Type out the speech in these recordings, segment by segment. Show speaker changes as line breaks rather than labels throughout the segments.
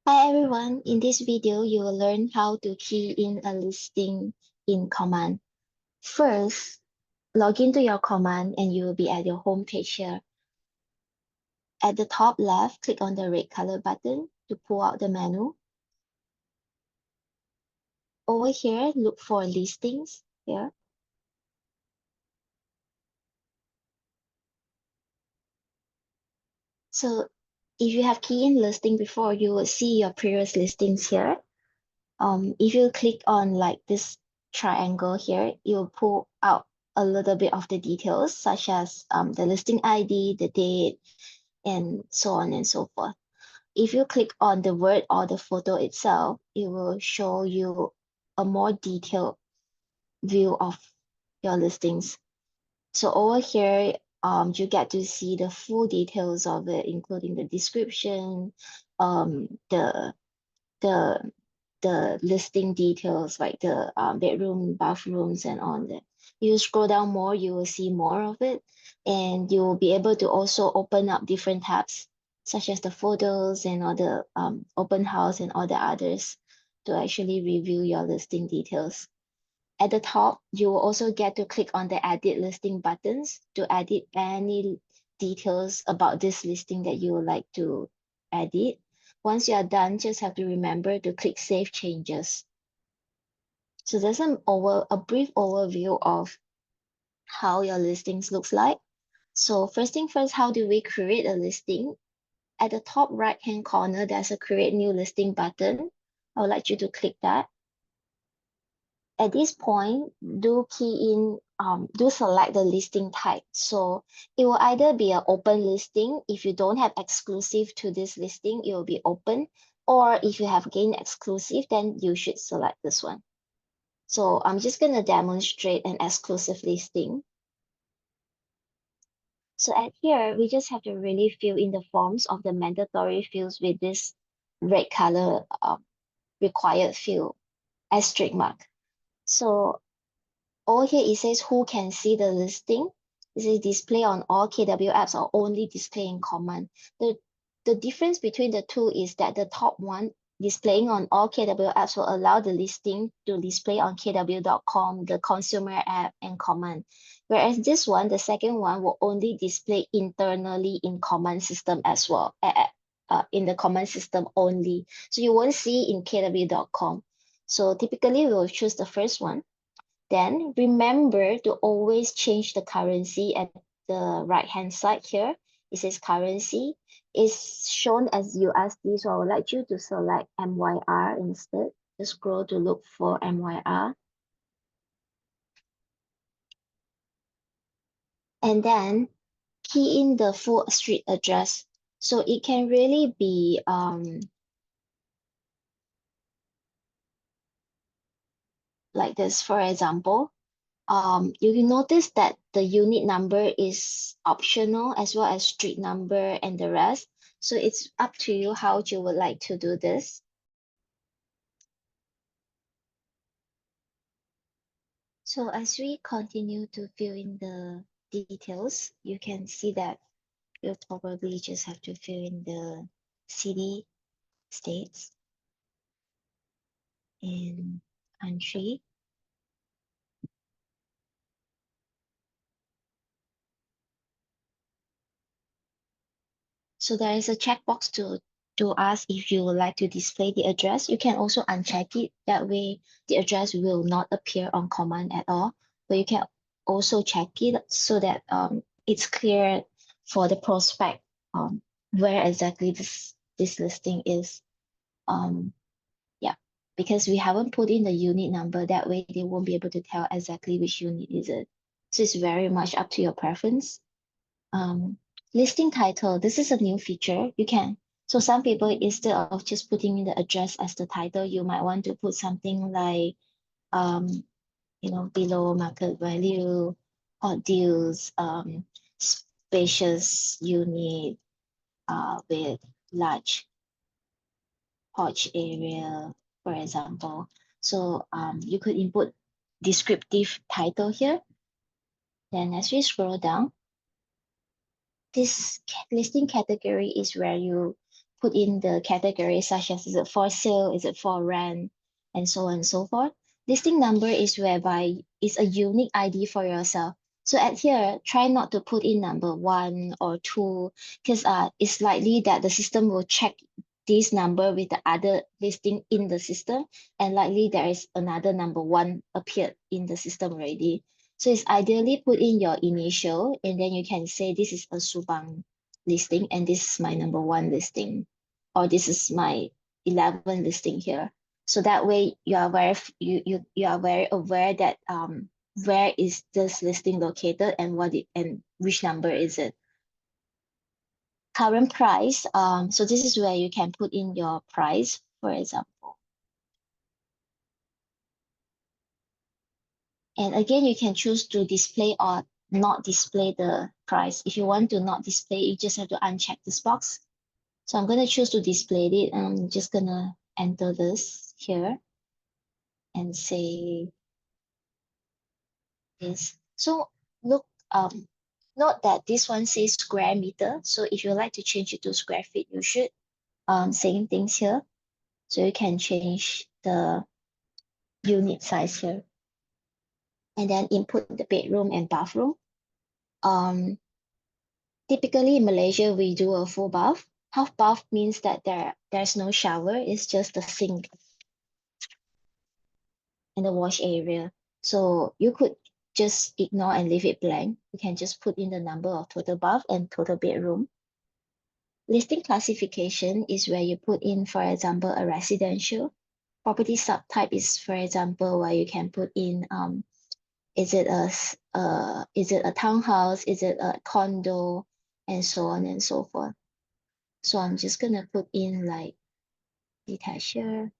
Hi everyone, in this video you will learn how to key in a listing in command. First, log into your command and you will be at your home page here. At the top left, click on the red color button to pull out the menu. Over here, look for listings here. So if you have key in listing before, you will see your previous listings here. If you click on like this triangle here, you'll pull out a little bit of the details, such as the listing ID, the date, and so on and so forth. If you click on the word or the photo itself, it will show you a more detailed view of your listings. So over here, you get to see the full details of it, including the description, the the the listing details like the bedroom, bathrooms, and all that. You scroll down more, you will see more of it, and you will be able to also open up different tabs, such as the photos and all the open house and all the others to actually review your listing details. At the top, you will also get to click on the edit listing buttons to edit any details about this listing that you would like to edit. Once you are done, just have to remember to click Save Changes. So there's a brief overview of how your listings looks like. So first thing first, how do we create a listing? At the top right-hand corner, there's a Create New Listing button. I would like you to click that. At this point, do select the listing type. So it will either be an open listing. If you don't have exclusive to this listing, it will be open. Or if you have gained exclusive, then you should select this one. So I'm just going to demonstrate an exclusive listing. So at here, we just have to really fill in the forms of the mandatory fields with this red color required field, asterisk mark. So over here, it says who can see the listing. Is it display on all KW apps or only display in command? The difference between the two is that the top one, displaying on all KW apps, will allow the listing to display on kw.com, the consumer app, and command. Whereas this one, the second one, will only display internally in command system as well, in the command system only. So you won't see in kw.com. So typically, we will choose the first one. Then remember to always change the currency at the right-hand side here. It says currency is shown as USD, so I would like you to select MYR instead. Just scroll to look for MYR. And then key in the full street address. So it can really be like this, for example. You will notice that the unit number is optional as well as street number and the rest. So it's up to you how you would like to do this. So as we continue to fill in the details, you can see that you'll probably just have to fill in the city, states, and country. So there is a checkbox to ask if you would like to display the address. You can also uncheck it. That way, the address will not appear on command at all. But you can also check it so that it's clear for the prospect where exactly this listing is. Yeah, because we haven't put in the unit number. That way, they won't be able to tell exactly which unit is it. So it's very much up to your preference. Listing title, this is a new feature. So some people, instead of just putting in the address as the title, you might want to put something like, below market value, hot deals, spacious unit, with large porch area, for example. So you could input descriptive title here. Then as we scroll down, this listing category is where you put in the categories such as is it for sale, is it for rent, and so on and so forth. Listing number is whereby it's a unique ID for yourself. So at here, try not to put in number 1 or 2 because it's likely that the system will check this number with the other listing in the system, and likely there is another number 1 appeared in the system already. So it's ideally put in your initial, and then you can say this is a Subang listing, and this is my number 1 listing, or this is my 11 listing here. So that way you are very aware that where is this listing located and and which number is it. Current price, so this is where you can put in your price, for example. And again, you can choose to display or not display the price. If you want to not display, you just have to uncheck this box. So I'm going to choose to display it. I'm just going to enter this here and say this. So look, note that this one says square meter. So if you like to change it to square feet, you should. Same things here. So you can change the unit size here. And then input the bedroom and bathroom. Typically in Malaysia, we do a full bath. Half bath means that there's no shower, it's just the sink and the wash area. So you could just ignore and leave it blank. You can just put in the number of total bath and total bedroom. Listing classification is where you put in, for example, a residential. Property subtype is, for example, where you can put in is it a townhouse, is it a condo, and so on and so forth. So I'm just gonna put in like detached here.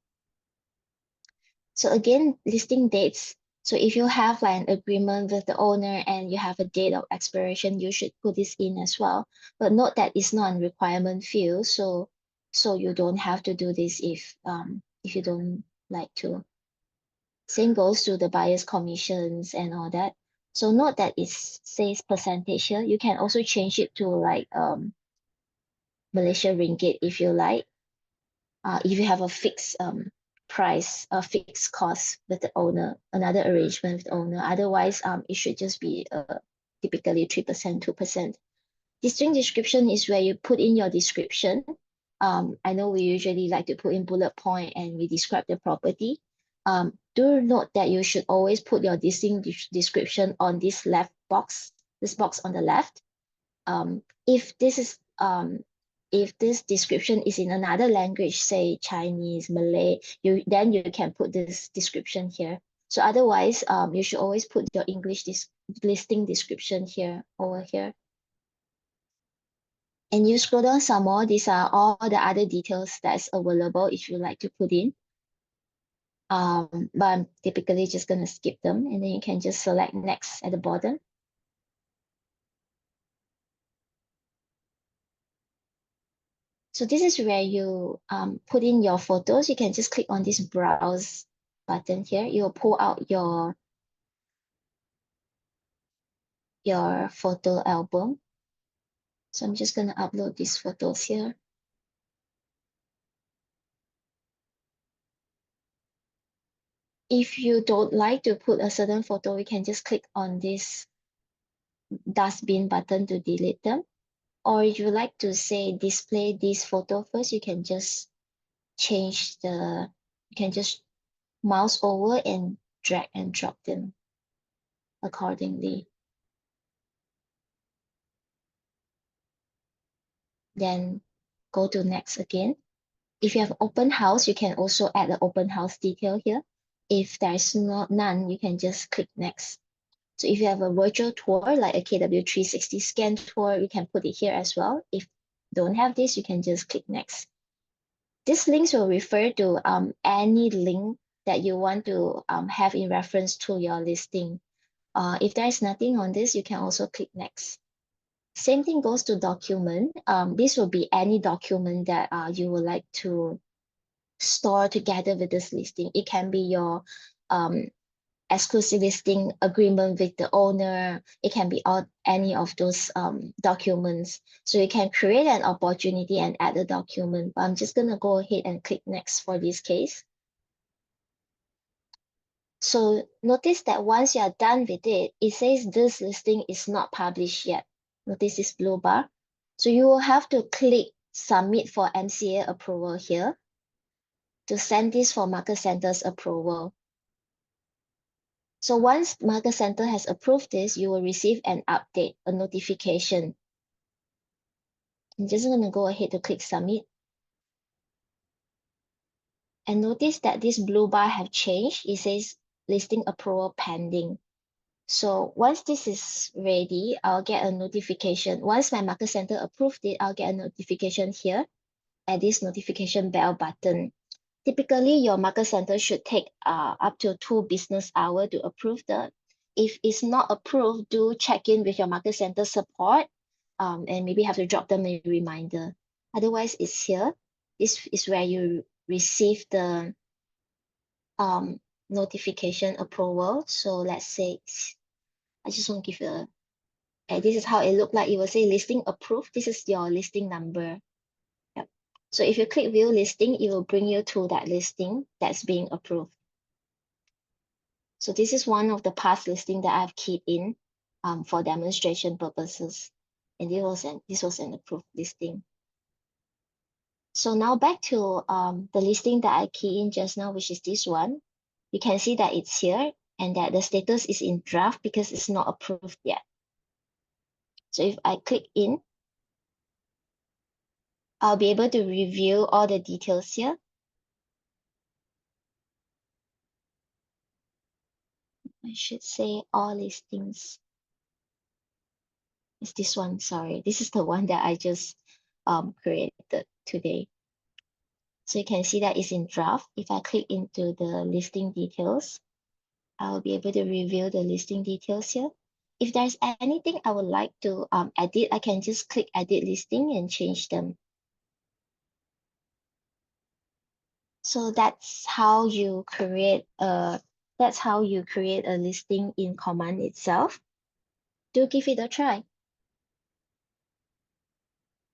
So again, listing dates. So if you have like an agreement with the owner and you have a date of expiration, you should put this in as well. But note that it's not a requirement field, so you don't have to do this if you don't like to. Same goes to the buyer's commissions and all that. So note that it says percentage here. You can also change it to like Malaysia ringgit if you like. If you have a fixed price, a fixed cost with the owner, another arrangement with the owner. Otherwise, it should just be typically 3%, 2%. The string description is where you put in your description. I know we usually like to put in bullet point and we describe the property. Do note that you should always put your description on this left box, this box on the left. If this description is in another language, say Chinese, Malay, then you can put this description here. So otherwise, you should always put your English listing description here, over here. And you scroll down some more, these are all the other details that's available if you like to put in. But I'm typically just gonna skip them, and then you can just select next at the bottom. So this is where you put in your photos. You can just click on this browse button here. It will pull out your photo album. So I'm just gonna upload these photos here. If you don't like to put a certain photo, you can just click on this dustbin button to delete them. Or if you like to say display this photo first, you can just you can just mouse over and drag and drop them accordingly. Then go to next again. If you have open house, you can also add the open house detail here. If there's none, you can just click next. So if you have a virtual tour, like a KW 360 scan tour, you can put it here as well. If you don't have this, you can just click next. These links will refer to any link that you want to have in reference to your listing. If there is nothing on this, you can also click next. Same thing goes to document. This will be any document that you would like to store together with this listing. It can be your exclusive listing agreement with the owner. It can be all any of those documents. So you can create an opportunity and add a document. But I'm just gonna go ahead and click next for this case. So notice that once you are done with it, it says this listing is not published yet. Notice this blue bar. So you will have to click submit for MCA approval here to send this for Market Center's approval. So once Market Center has approved this, you will receive an update, a notification. I'm just going to go ahead to click submit. And notice that this blue bar have changed. It says listing approval pending. So once this is ready, I'll get a notification. Once my Market Center approved it, I'll get a notification here at this notification bell button. Typically, your Market Center should take up to 2 business hours to approve the. If it's not approved, do check in with your Market Center support and maybe have to drop them a reminder. Otherwise, it's here. This is where you receive the notification approval. So let's say, I just want to give a, this is how it looked like. It will say listing approved. This is your listing number. Yep. So if you click view listing, it will bring you to that listing that's being approved. So this is one of the past listing that I've keyed in for demonstration purposes. And this was an approved listing. So now back to the listing that I keyed in just now, which is this one. You can see that it's here and that the status is in draft because it's not approved yet. So if I click in, I'll be able to review all the details here. I should say all listings. It's this one, sorry. This is the one that I just created today. So you can see that it's in draft. If I click into the listing details, I'll be able to review the listing details here. If there's anything I would like to edit, I can just click edit listing and change them. So that's how you create a listing in Command itself. Do give it a try.